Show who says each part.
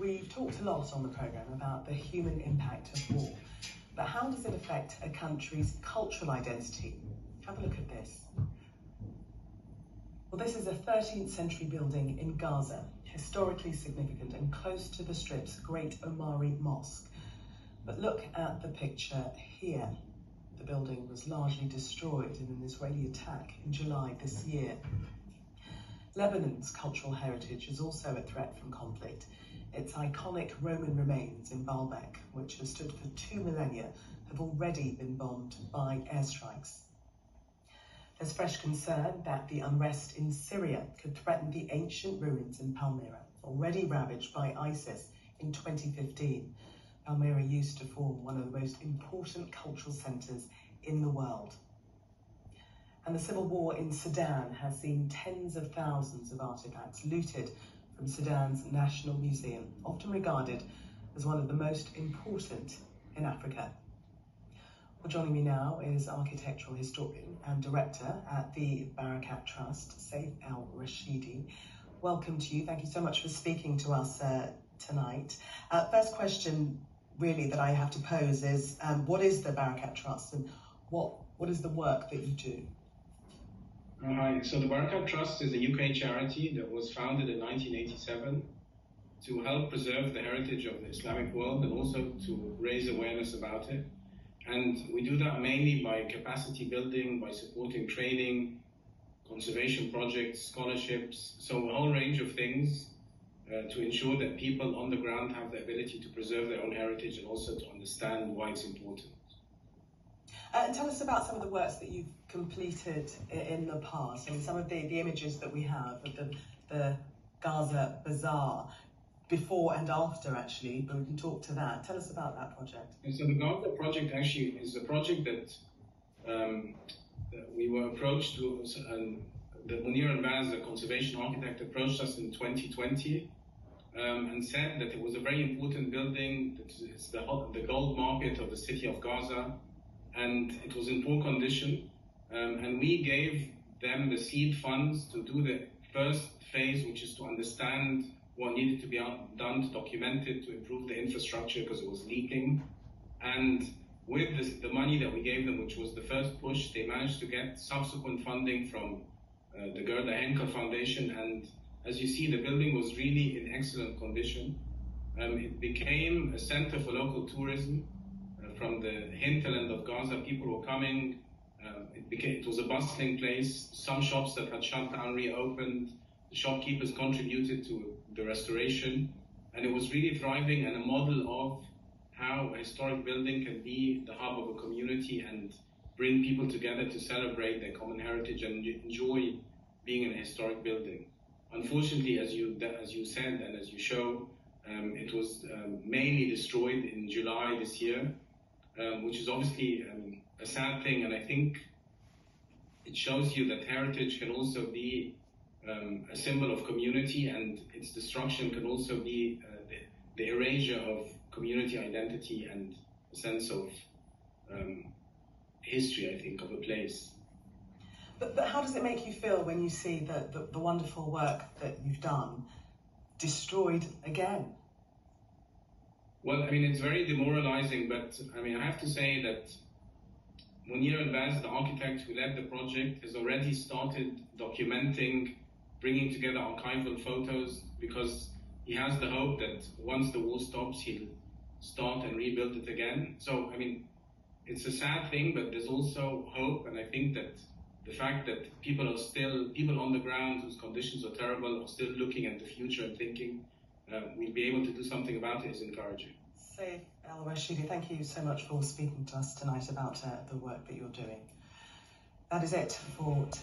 Speaker 1: We've talked a lot on the programme about the human impact of war, but how does it affect a country's cultural identity? Have a look at this. Well, this is a 13th century building in Gaza, historically significant and close to the Strip's Great Omari Mosque. But look at the picture here. The building was largely destroyed in an Israeli attack in July this year. Lebanon's cultural heritage is also a threat from conflict. Its iconic Roman remains in Baalbek, which has stood for 2 millennia, have already been bombed by airstrikes. There's fresh concern that the unrest in Syria could threaten the ancient ruins in Palmyra, already ravaged by ISIS in 2015. Palmyra used to form one of the most important cultural centres in the world. And the civil war in Sudan has seen tens of thousands of artefacts looted from Sudan's National Museum, often regarded as one of the most important in Africa. Well, joining me now is architectural historian and director at the Barakat Trust, Saif Al-Rashidi. Welcome to you. Thank you so much for speaking to us tonight. First question really that I have to pose is, what is the Barakat Trust and what is the work that you do?
Speaker 2: Hi, so the Barakat Trust is a UK charity that was founded in 1987 to help preserve the heritage of the Islamic world and also to raise awareness about it. And we do that mainly by capacity building, by supporting training, conservation projects, scholarships, so a whole range of things to ensure that people on the ground have the ability to preserve their own heritage and also to understand why it's important.
Speaker 1: And tell us about some of the works that you've completed in the past. I mean, some of the images that we have of the Gaza Bazaar, before and after actually, but we can talk to that. Tell us about that project.
Speaker 2: And so the Gaza project actually is a project that we were approached to, and the Munir al-Baz, the conservation architect, approached us in 2020 and said that it was a very important building, that it's the gold market of the city of Gaza, and it was in poor condition, and we gave them the seed funds to do the first phase, which is to understand what needed to be done to document it, to improve the infrastructure because it was leaking. And with the money that we gave them, which was the first push, they managed to get subsequent funding from the Gerda Henkel Foundation, and as you see, the building was really in excellent condition. It became a center for local tourism. From the hinterland of Gaza, people were coming. It was a bustling place. Some shops that had shut down reopened. The shopkeepers contributed to the restoration, and it was really thriving and a model of how a historic building can be the hub of a community and bring people together to celebrate their common heritage and enjoy being in a historic building. Unfortunately, as you said and as you show, it was mainly destroyed in July this year. Which is obviously a sad thing, and I think it shows you that heritage can also be a symbol of community, and its destruction can also be the erasure of community identity and a sense of history, I think, of a place.
Speaker 1: But how does it make you feel when you see the wonderful work that you've done destroyed again?
Speaker 2: Well, I mean, it's very demoralizing, but I mean, I have to say that Munir al-Baz, the architect who led the project, has already started documenting, bringing together archival photos, because he has the hope that once the war stops, he'll start and rebuild it again. So, I mean, it's a sad thing, but there's also hope, and I think that the fact that people on the ground whose conditions are terrible are still looking at the future and thinking we'll be able to do something about it is encouraging.
Speaker 1: Saif Al-Rashidi, thank you so much for speaking to us tonight about the work that you're doing. That is it for tonight.